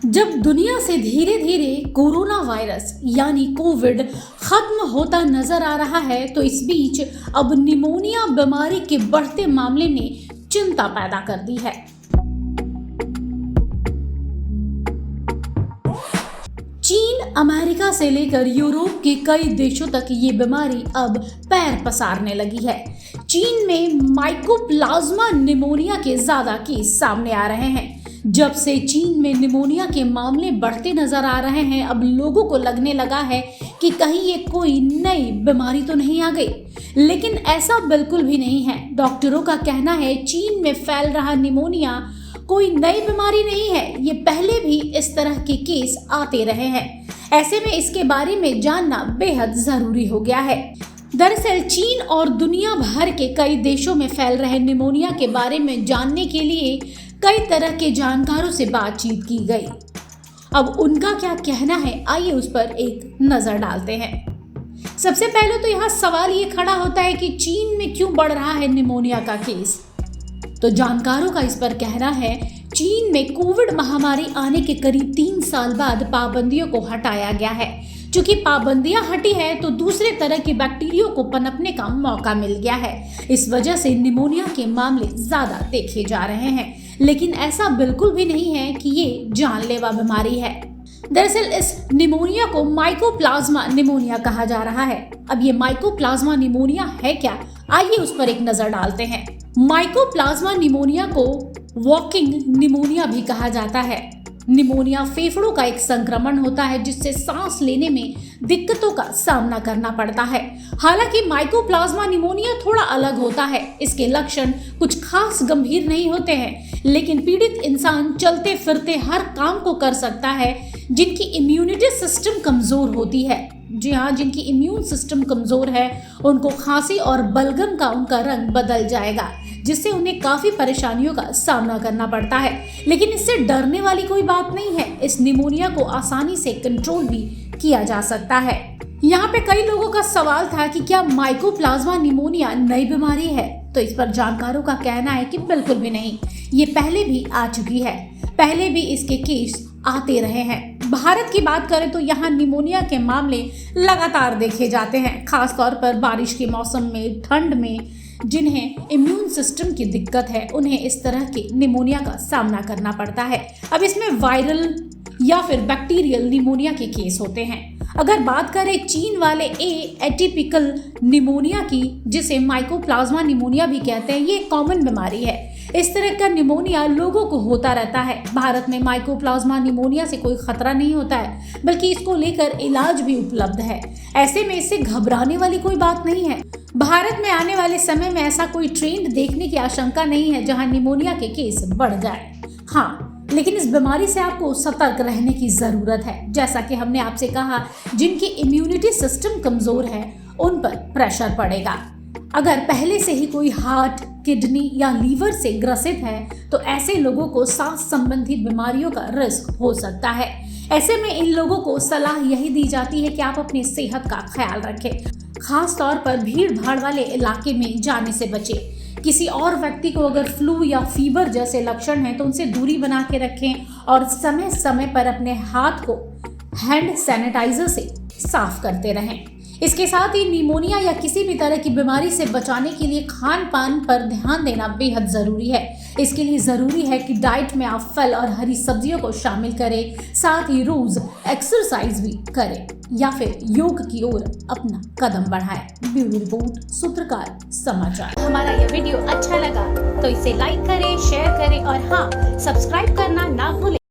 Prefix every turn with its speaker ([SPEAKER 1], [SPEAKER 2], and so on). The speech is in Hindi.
[SPEAKER 1] जब दुनिया से धीरे धीरे कोरोना वायरस यानी कोविड खत्म होता नजर आ रहा है, तो इस बीच अब निमोनिया बीमारी के बढ़ते मामले ने चिंता पैदा कर दी है। चीन, अमेरिका से लेकर यूरोप के कई देशों तक ये बीमारी अब पैर पसारने लगी है। चीन में माइकोप्लाज्मा निमोनिया के ज्यादा केस सामने आ रहे हैं। जब से चीन में निमोनिया के मामले बढ़ते नजर आ रहे हैं, अब लोगों को लगने लगा है कि कहीं ये कोई नई बीमारी तो नहीं आ गई, लेकिन ऐसा बिल्कुल भी नहीं है। डॉक्टरों का कहना है चीन में फैल रहा निमोनिया कोई नई बीमारी नहीं है, ये पहले भी इस तरह के केस आते रहे हैं। ऐसे में इसके बारे में जानना बेहद जरूरी हो गया है। दरअसल चीन और दुनिया भर के कई देशों में फैल रहे निमोनिया के बारे में जानने के लिए कई तरह के जानकारों से बातचीत की गई। अब उनका क्या कहना है, आइए उस पर एक नजर डालते हैं। सबसे पहले तो यहाँ सवाल ये खड़ा होता है कि चीन में क्यों बढ़ रहा है निमोनिया का केस। तो जानकारों का इस पर कहना है चीन में कोविड महामारी आने के करीब 3 साल बाद पाबंदियों को हटाया गया है। चूंकि पाबंदियां हटी है तो दूसरे तरह के बैक्टीरिया को पनपने का मौका मिल गया है। इस वजह से निमोनिया के मामले ज्यादा देखे जा रहे हैं, लेकिन ऐसा बिल्कुल भी नहीं है कि ये जानलेवा बीमारी है। दरअसल इस निमोनिया को माइकोप्लाज्मा निमोनिया कहा जा रहा है। अब ये माइकोप्लाज्मा निमोनिया है क्या, आइए उस पर एक नजर डालते हैं। माइकोप्लाज्मा निमोनिया को वॉकिंग निमोनिया भी कहा जाता है। निमोनिया फेफड़ों का एक संक्रमण होता है जिससे सांस लेने में दिक्कतों का सामना करना पड़ता है। हालांकि माइकोप्लाज्मा निमोनिया थोड़ा अलग होता है। इसके लक्षण कुछ खास गंभीर नहीं होते हैं, लेकिन पीड़ित इंसान चलते फिरते हर काम को कर सकता है जिनकी इम्यूनिटी सिस्टम कमजोर होती है। जी हाँ, जिनकी इम्यून सिस्टम कमजोर है उनको खांसी और बलगम का उनका रंग बदल जाएगा, जिससे उन्हें काफी परेशानियों का सामना करना पड़ता है। लेकिन इससे डरने वाली कोई बात नहीं है। इस निमोनिया को आसानी से कंट्रोल भी किया जा सकता है। यहाँ पे कई लोगों का सवाल था कि क्या माइकोप्लाज्मा निमोनिया नई बीमारी है, तो इस पर जानकारों का कहना है कि बिल्कुल भी नहीं, ये पहले भी आ चुकी है। पहले भी इसके केस आते रहे हैं। भारत की बात करें तो यहाँ निमोनिया के मामले लगातार देखे जाते हैं, खासतौर पर बारिश के मौसम में, ठंड में। जिन्हें इम्यून सिस्टम की दिक्कत है उन्हें इस तरह के निमोनिया का सामना करना पड़ता है। अब इसमें वायरल या फिर बैक्टीरियल निमोनिया के केस होते हैं। अगर बात करें चीन वाले एटिपिकल निमोनिया की, जिसे माइकोप्लाज्मा निमोनिया भी कहते हैं, ये कॉमन बीमारी है। इस तरह का निमोनिया लोगों को होता रहता है। भारत में माइकोप्लाज्मा निमोनिया से कोई खतरा नहीं होता है, बल्कि इसको लेकर इलाज भी उपलब्ध है। ऐसे में इससे घबराने वाली कोई बात नहीं है। भारत में आने वाले समय में ऐसा कोई ट्रेंड देखने की आशंका नहीं है जहां निमोनिया के केस बढ़ जाए। हाँ, लेकिन इस बीमारी से आपको सतर्क रहने की जरूरत है। जैसा कि हमने आपसे कहा, जिनकी इम्यूनिटी सिस्टम कमजोर है उन पर प्रेशर पड़ेगा। अगर पहले से ही कोई हार्ट, किडनी या लीवर से ग्रसित है तो ऐसे लोगों को सांस संबंधी बीमारियों का रिस्क हो सकता है। ऐसे में इन लोगों को सलाह यही दी जाती है कि आप अपनी सेहत का ख्याल रखें। खास तौर पर भीड़ भाड़ वाले इलाके में जाने से बचें। किसी और व्यक्ति को अगर फ्लू या फीवर जैसे लक्षण हैं तो उनसे दूरी बना के रखें और समय समय पर अपने हाथ को हैंड सैनिटाइजर से साफ करते रहें। इसके साथ ही निमोनिया या किसी भी तरह की बीमारी से बचाने के लिए खान पान पर ध्यान देना बेहद जरूरी है। इसके लिए जरूरी है कि डाइट में आप फल और हरी सब्जियों को शामिल करें, साथ ही रोज एक्सरसाइज भी करें या फिर योग की ओर अपना कदम बढ़ाएं। ब्यूरो रिपोर्ट, सूत्रकार समाचार। हमारा यह वीडियो अच्छा लगा तो इसे लाइक करें, शेयर करें और हाँ, सब्सक्राइब करना ना भूलें।